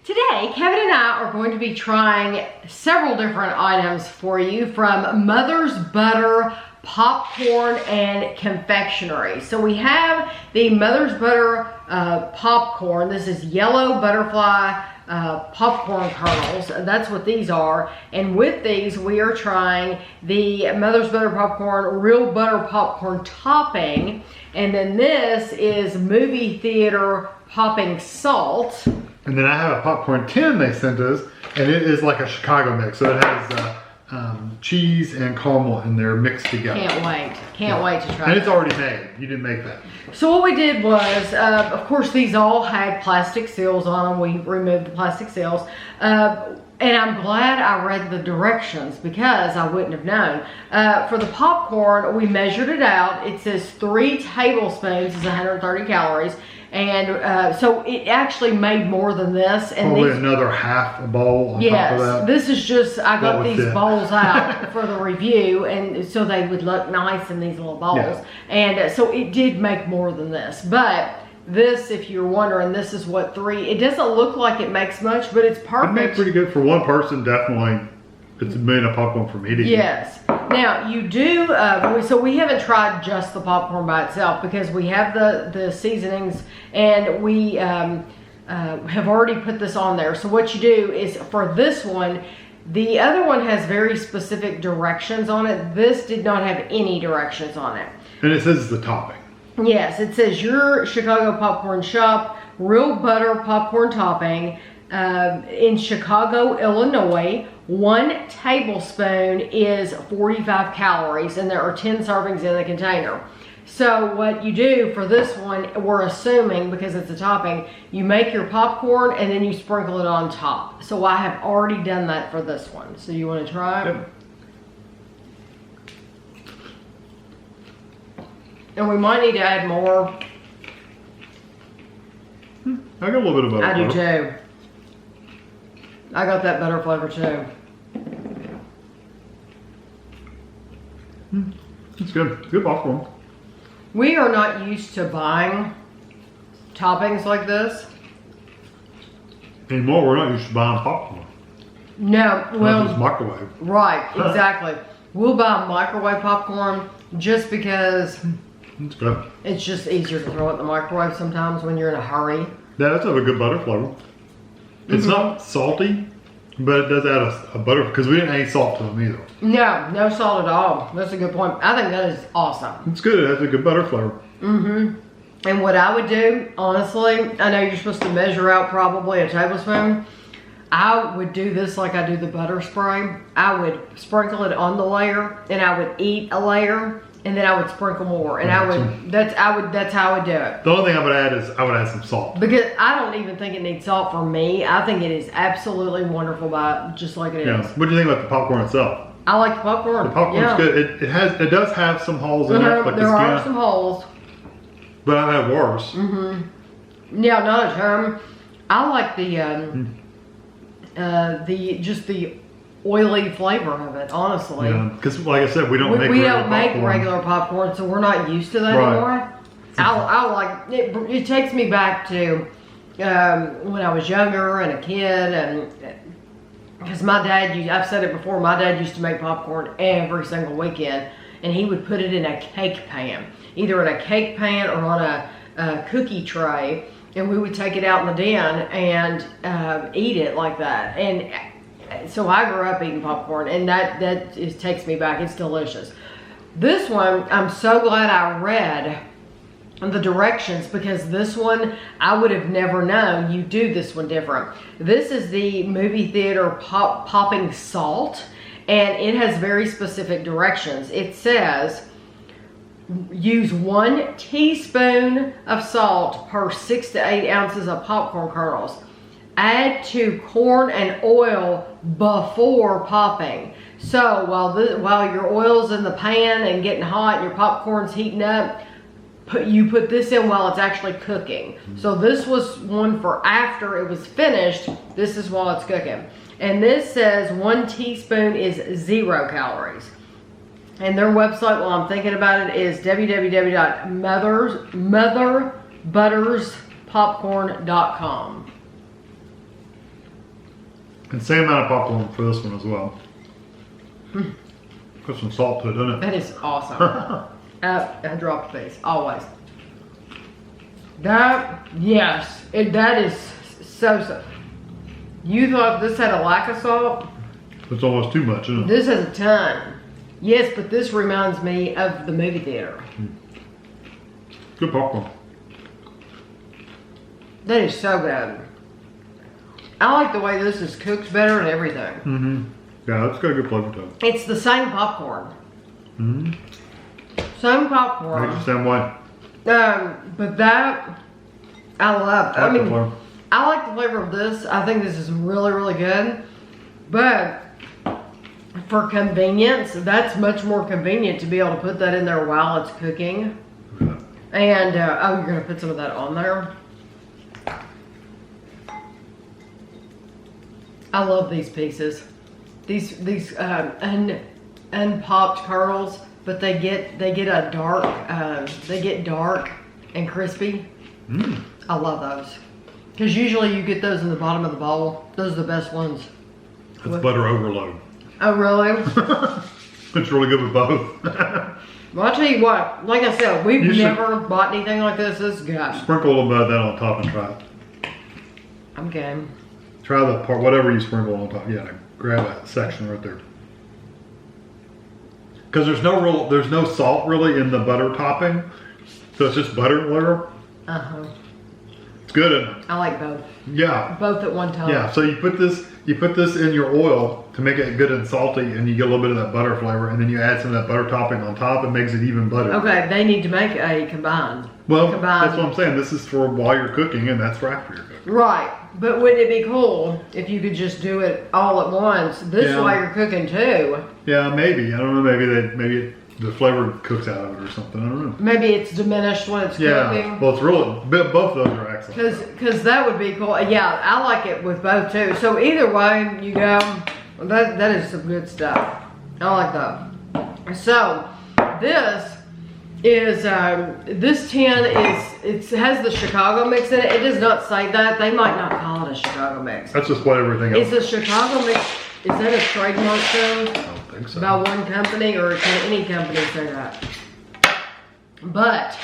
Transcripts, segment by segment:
Today, Kevin and I are going to be trying several different items for you from Mother's Butter Popcorn and Confectionery. So we have the Mother's Butter popcorn. This is yellow butterfly popcorn kernels. That's what these are. And with these, we are trying the Mother's Butter popcorn real butter popcorn topping. And then this is movie theater popping salt. And then I have a popcorn tin they sent us, and it is like a Chicago mix. So it has cheese and caramel in there mixed together. Can't wait. Can't wait to try And it's that. already made. You didn't make that. So what we did was, of course, these all had plastic seals on them. We removed the plastic seals. And I'm glad I read the directions because I wouldn't have known. For the popcorn, we measured it out. It says 3 tablespoons is 130 calories. And so it actually made more than this. And Probably these, another half a bowl on top of that. this is just, I got these fit. bowls out for the review, and so they would look nice in these little bowls. Yeah. And so it did make more than this. But this, if you're wondering, this is what 3, it doesn't look like it makes much, but it's It perfect. made pretty good for one person, definitely. It's made a popcorn for me to eat. Yes. Now you do, so we haven't tried just the popcorn by itself because we have the seasonings, and we have already put this on there. So what you do is for this one, the other one has very specific directions on it. This did not have any directions on it. And it says the topping. Yes, it says your Chicago popcorn shop, real butter popcorn topping in Chicago, Illinois. 1 tablespoon is 45 calories, and there are 10 servings in the container. So what you do for this one, we're assuming because it's a topping, you make your popcorn and then you sprinkle it on top. So I have already done that for this one. So you want to try it? Yep. And we might need to add more. I got a little bit of butter. I do too. I got that butter flavor too. It's good. It's good popcorn. We are not used to buying toppings like this. Anymore, we're not used to buying popcorn. No, Well, well, it's microwave. right, exactly. We'll buy microwave popcorn just because It's good. it's just easier to throw it in the microwave sometimes when you're in a hurry. Yeah, that's have a good butter flavor. It's not salty, but it does add a butter, because we didn't add any salt to them either. No, no salt at all. That's a good point. I think that is awesome. It's good. It has a good butter flavor. And what I would do, honestly, I know you're supposed to measure out probably a tablespoon. I would do this like I do the butter spray. I would sprinkle it on the layer, and I would eat a layer, and then I would sprinkle more. And that's how I would do it. The only thing I would add is I would add some salt. Because I don't even think it needs salt for me. I think it is absolutely wonderful just like it Yeah. is. What do you think about the popcorn itself? I like the popcorn. The popcorn's yeah. good. It does have some holes in it, like There the are skin, some holes. but I've had worse. Yeah, not a ton. I like the oily flavor of it, honestly. Yeah, because like I said, we don't make We regular don't make popcorn. regular popcorn, so we're not used to that Right. anymore. I like it. It takes me back to when I was younger and a kid, and because my dad, I've said it before, my dad used to make popcorn every single weekend, and he would put it in a cake pan, either in a cake pan or on a cookie tray, and we would take it out in the den and eat it like that. And so I grew up eating popcorn, and that takes me back. It's delicious. This one, I'm so glad I read the directions, because this one I would have never known you do this one different. This is the movie theater popping salt, and it has very specific directions. It says use 1 teaspoon of salt per 6 to 8 ounces of popcorn kernels. Add to corn and oil before popping. So while your oil's in the pan and getting hot, your popcorn's heating up, you put this in while it's actually cooking. So this was one for after it was finished. This is while it's cooking. And this says 1 teaspoon is 0 calories. And their website, while I'm thinking about it, is www.motherbutterspopcorn.com. And same amount of popcorn for this one as well. Put some salt to it, doesn't it? That is awesome. I dropped a piece, always. That, yes, that is so. You thought this had a lack of salt? It's almost too much, isn't it? This has a ton. Yes, but this reminds me of the movie theater. Good popcorn. That is so good. I like the way this is cooked better and everything. Mm-hmm. Yeah, it's got a good flavor to it. It's the same popcorn. Mm-hmm. Same popcorn. Makes the same way. But that, I love. I mean, flavor. I like the flavor of this. I think this is really, really good. But for convenience, that's much more convenient to be able to put that in there while it's cooking. Yeah. And, oh, you're going to put some of that on there? I love these pieces. These unpopped kernels, but they get a dark, they get dark and crispy. Mm. I love those. Because usually you get those in the bottom of the bowl. Those are the best ones. That's butter overload. Oh, really? It's really good with both. Well, I'll tell you what. Like I said, we've You should- never bought anything like this. This is good. Sprinkle a little bit of that on top and try it. I'm game. Try the part, whatever you sprinkle on top. Yeah, grab that section right there. Because there's no salt really in the butter topping, so it's just butter flavor. It's good, isn't it? I like both. Yeah. Both at one time. Yeah. So you put this in your oil to make it good and salty, and you get a little bit of that butter flavor, and then you add some of that butter topping on top, and makes it even better. Okay, they need to make a combined. Well, combined. that's what I'm saying. This is for while you're cooking, and that's for after you're cooking. Right. But wouldn't it be cool if you could just do it all at once? This Yeah. way you're cooking too. Yeah, maybe. I don't know. Maybe the flavor cooks out of it or something. I don't know. Maybe it's diminished when it's Yeah. cooking. Well, it's really both of those are excellent. Because that would be cool. Yeah, I like it with both too. So either way you go, that is some good stuff. I like that. So this is this tin it has the Chicago mix in it. It does not say that. They might not call it a Chicago mix. That's just what everything else. Is the Chicago mix? Is that a trademark thing? I don't think so. By one company, or can any company say that? But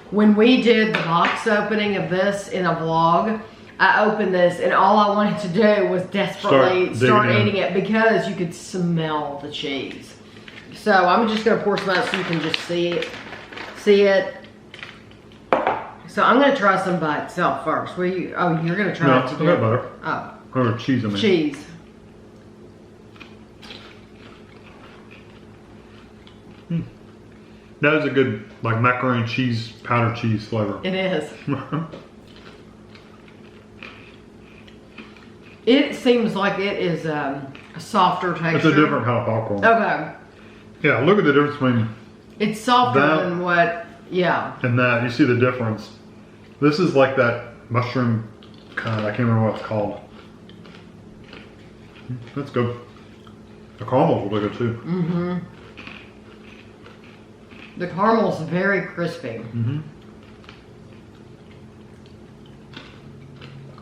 when we did the box opening of this in a vlog, I opened this and all I wanted to do was desperately start eating it because you could smell the cheese. So I'm just gonna pour some out so you can just see it. So I'm gonna try some by itself first. Will you? Oh, you're gonna try it together. No, butter. Oh, Or cheese, I mean. cheese. That is a good, like, macaroni and cheese, powdered cheese flavor. It is. It seems like it is a softer texture. It's a different kind of popcorn. Okay. Yeah, look at the difference between It's softer that than what, yeah. and that. You see the difference. This is like that mushroom kind. I can't remember what it's called. That's good. The caramel's really good too. Mm-hmm. The caramel's very crispy. Mm-hmm.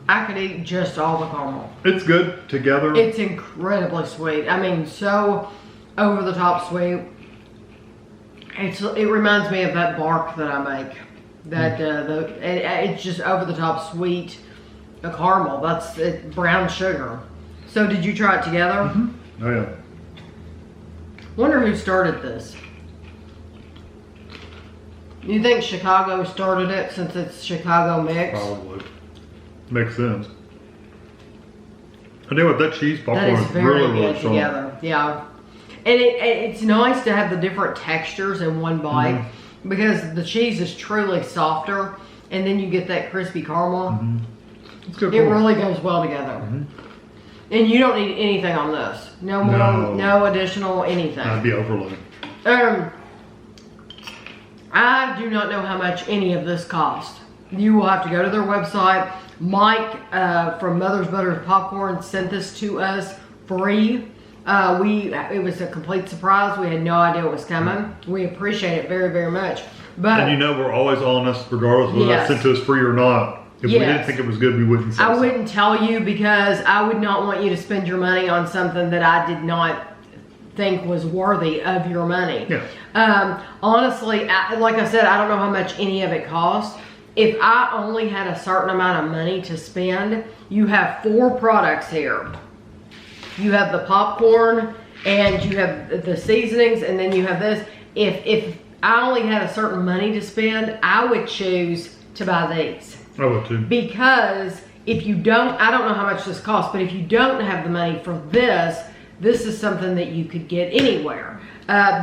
I could eat just all the caramel. It's good together. It's incredibly sweet. I mean, so over the top sweet. It reminds me of that bark that I make. That it's just over the top sweet. The caramel. That's brown sugar. So did you try it together? Mm-hmm. Oh yeah. Wonder who started this. You think Chicago started it since it's Chicago mix? Probably. Makes sense. I tell you what, that cheese popcorn That is is very really, good really strong. together. Yeah. And it's nice to have the different textures in one bite because the cheese is truly softer and then you get that crispy caramel. Mm-hmm. It's good. It really goes well together. Mm-hmm. And you don't need anything on this. No more, no additional anything. I'd be overloaded. I do not know how much any of this cost. You will have to go to their website. Mike from Mother's Butter's Popcorn sent this to us free. It was a complete surprise. We had no idea it was coming. We appreciate it very, very much. But And you know we're always honest regardless of whether Yes. that's sent to us free or not. If we didn't think it was good, we wouldn't say I wouldn't tell you, because I would not want you to spend your money on something that I did not think was worthy of your money. Yeah. Honestly, like I said, I don't know how much any of it costs. If I only had a certain amount of money to spend, you have 4 products here. You have the popcorn, and you have the seasonings, and then you have this. If I only had a certain money to spend, I would choose to buy these. I would too. Because if you don't, I don't know how much this costs, but if you don't have the money for this, this is something that you could get anywhere.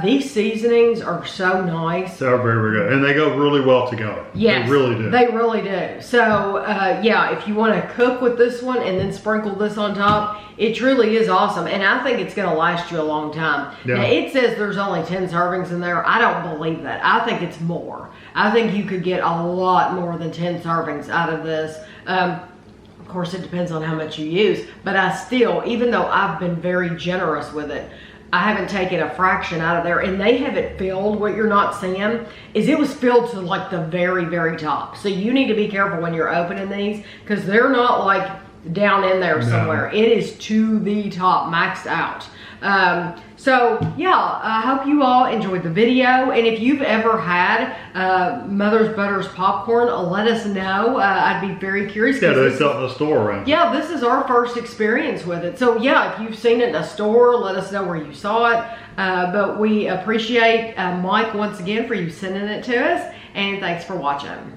These seasonings are so nice. They're very, very good. And they go really well together. Yes, they really do. They really do. So, yeah, if you want to cook with this one and then sprinkle this on top, it truly is awesome. And I think it's going to last you a long time. Yeah. Now, it says there's only 10 servings in there. I don't believe that. I think it's more. I think you could get a lot more than 10 servings out of this. Of course, it depends on how much you use. But I still, even though I've been very generous with it, I haven't taken a fraction out of there. And they have it filled. What you're not seeing is it was filled to like the very, very top. So you need to be careful when you're opening these, because they're not like down in there somewhere. It is to the top, maxed out. So yeah, I hope you all enjoyed the video. And if you've ever had Mother's Butter's popcorn, let us know. I'd be very curious. Yeah, they sell it in the store around. Yeah, this is our first experience with it. So yeah, if you've seen it in a store, let us know where you saw it. But we appreciate Mike once again for you sending it to us. And thanks for watching.